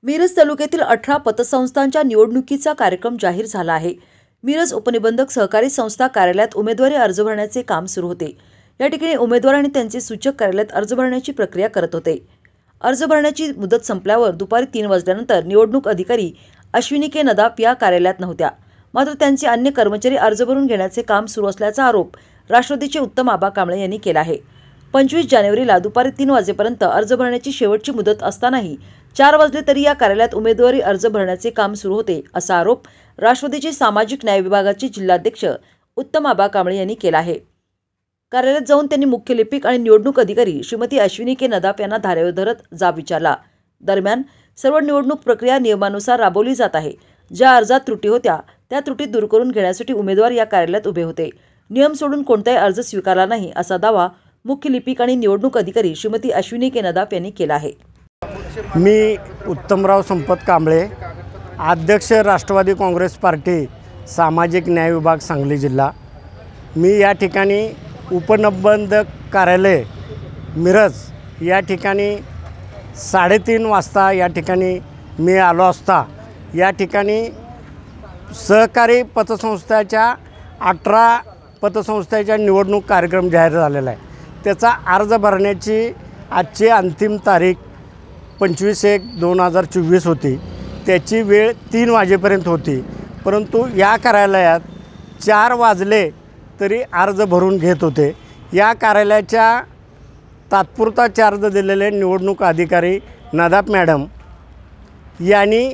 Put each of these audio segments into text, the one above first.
मिरज तालुक्यातील 18 पतसंस्थांच्या निवडणुकीचा कार्यक्रम जाहीर झाला आहे। मिरज उपनिबंधक सहकारी संस्था कार्यालयात उमेदवारी अर्ज भरण्याचे काम सुरू होते। या ठिकाणी उमेदवार आणि त्यांचे सूचक कार्यालयात अर्ज भरण्याची प्रक्रिया करत होते। अर्ज भरण्याची मुदत संपल्यावर दुपारी 3 वाजल्यानंतर निवडणूक अधिकारी अश्विनी के नदाफ या कार्यालयात नव्हत्या। मात्र त्यांचे अन्य कर्मचारी अर्ज भरून घेण्याचे काम सुरू असल्याचा आरोप राष्ट्रवादीचे उत्तम आबा कांबळे यांनी केला आहे। 25 जानेवारीला दुपारी 3 वाजेपर्यंत अर्ज भरण्याची शेवटची मुदत असतानाही 4 वाजले तरी या कार्यालयात उमेदवारी अर्ज भरण्याचे काम सुरू होते, असा आरोप राष्ट्रवादीचे सामाजिक न्याय विभागाचे जिल्हाध्यक्ष उत्तम आबा कांबळे यांनी केला आहे। कार्यालयात जाऊन त्यांनी मुख्य लिपिक आणि निवडणूक अधिकारी श्रीमती अश्विनी के नदाफ यांना धारेवर धरत जाब विचारला। दरम्यान सर्व निवडणूक प्रक्रिया नियमानुसार राबवली जात आहे। ज्या अर्जात त्रुटी होत्या त्या त्रुटी दूर करून घेण्यासाठी उमेदवार या कार्यालयात उभे होते। नियम सोडून कोणताही अर्ज स्वीकारला नाही, असा दावा मुख्य लिपिक आणि निवडणूक अधिकारी श्रीमती अश्विनी के नदाफ यांनी केला आहे। मी उत्तमराव संपत कांबळे, अध्यक्ष राष्ट्रवादी काँग्रेस पार्टी सामाजिक न्याय विभाग सांगली जिल्हा। मी या ठिकाणी उपनिबंधक कार्यालय मिरज या ठिकाणी 3:30 वाजता या ठिकाणी मी आलो असता या ठिकाणी सहकारी पतसंस्थाच्या 18 पतसंस्थेच्या निवडणूक कार्यक्रम जाहीर झालेला आहे। त्याचा अर्ज भरण्याची आजची अंतिम तारीख 25/1/2024 होती। त्याची वेळ 3 वाजेपर्यंत होती, परंतु या कार्यालयात 4 वाजले तरी अर्ज भरून घेत होते। या कार्यालयाच्या तात्पुरता चार्ज दिलेले निवडणूक अधिकारी नदाफ मॅडम यांनी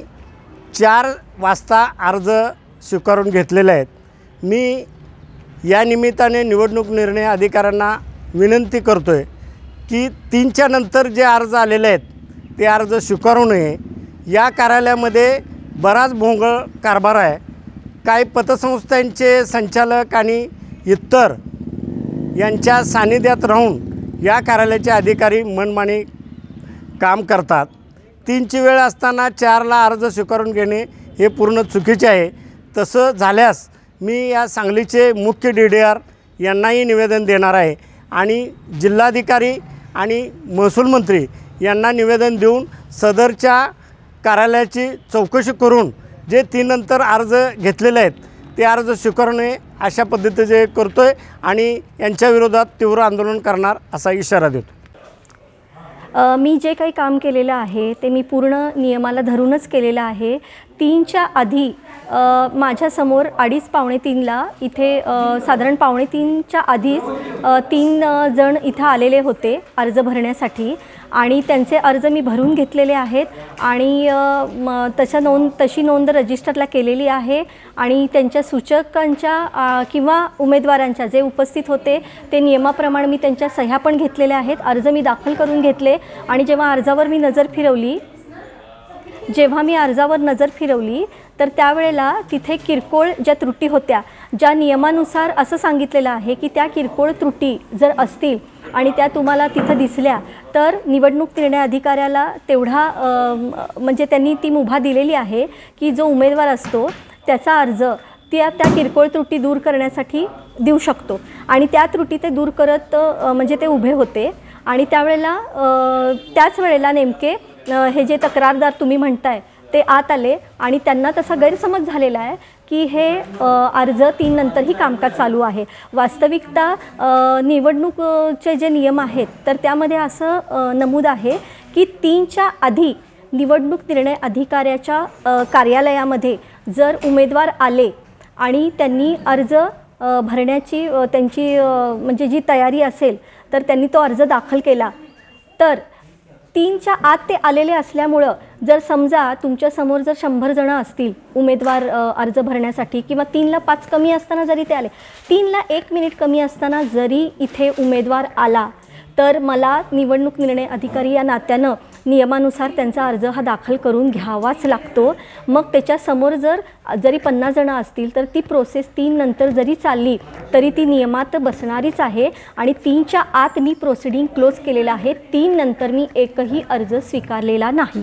4 वाजता अर्ज स्वीकारून घेतलेले आहेत। मी या निमित्ताने निवडणूक निर्णय अधिकाऱ्यांना विनंती करतो आहे की 3च्या नंतर जे अर्ज आलेले आहेत ते अर्ज स्वीकारू नये। या कार्यालयामध्ये बराच भोंगळ कारभार आहे। काही पतसंस्थांचे संचालक आणि इतर यांच्या सानिध्यात राहून या कार्यालयाचे अधिकारी मनमानी काम करतात। 3ची वेळ असताना 4ला अर्ज स्वीकारून घेणे हे पूर्ण चुकीचे आहे। तसं झाल्यास मी या सांगलीचे मुख्य DDR यांनाही निवेदन देणार आहे आणि जिल्हाधिकारी आणि महसूल मंत्री यांना निवेदन देऊन सदरच्या कार्यालयाची चौकशी करून जे 3 नंतर अर्ज घेतलेले आहेत ते अर्ज स्वीकारणे अशा पद्धतीचे करतो आहे आणि यांच्या विरोधात तीव्र आंदोलन करणार असा इशारा देतो। मी जे काही काम केलेलं आहे ते मी पूर्ण नियमाला धरूनच केलेलं आहे। 3च्या आधी माझ्यासमोर 2:30-2:45ला इथे साधारण 2:45च्या आधीच 3 जण इथं आलेले होते अर्ज भरण्यासाठी आणि त्यांचे अर्ज मी भरून घेतलेले आहेत आणि तशी नोंद रजिस्टरला केलेली आहे आणि त्यांच्या सूचकांच्या किंवा उमेदवारांच्या जे उपस्थित होते ते नियमाप्रमाणे मी त्यांच्या सह्या पण घेतलेल्या आहेत। अर्ज मी दाखल करून घेतले आणि जेव्हा अर्जावर मी नजर फिरवली तर त्यावेळेला तिथे किरकोळ ज्या त्रुटी होत्या, ज्या नियमानुसार असं सांगितलेलं आहे की त्या किरकोळ त्रुटी जर असतील आणि त्या तुम्हाला तिथं दिसल्या तर निवडणूक निर्णय अधिकाऱ्याला तेवढा म्हणजे त्यांनी ती मुभा दिलेली आहे की जो उमेदवार असतो त्याचा अर्ज त्या किरकोळ त्रुटी दूर करण्यासाठी देऊ शकतो आणि त्या त्रुटी ते दूर करत म्हणजे ते उभे होते आणि त्याच वेळेला नेमके हे जे तक्रारदार तुम्ही म्हणताय ते आत आले आणि त्यांना तसा गैरसमज झालेला आहे की हे अर्ज 3 नंतरही कामकाज चालू आहे। वास्तविकता निवडणूकचे जे नियम आहेत तर त्यामध्ये असं नमूद आहे की 3च्या आधी निवडणूक निर्णय अधिकाऱ्याच्या कार्यालयामध्ये जर उमेदवार आले आणि त्यांनी अर्ज भरण्याची त्यांची म्हणजे जी तयारी असेल तर त्यांनी तो अर्ज दाखल केला तर 3च्या आत ते आलेले असल्यामुळं जर समजा तुमच्यासमोर जर 100 जण असतील उमेदवार अर्ज भरण्यासाठी किंवा 3ला 5 कमी असताना जरी ते आले, 3ला 1 मिनिट कमी असताना जरी इथे उमेदवार आला तर मला निवडणूक निर्णय अधिकारी या नात्यानं नियमानुसार त्यांचा अर्ज हा दाखल करून घ्यावाच लागतो। मग त्याच्यासमोर जरी 50 जण असतील तर ती प्रोसेस 3 नंतर जरी चालली तरी ती नियमात बसणारीच आहे आणि 3च्या आत मी प्रोसिडिंग क्लोज केलेलं आहे। 3 नंतर मी एकही अर्ज स्वीकारलेला नाही।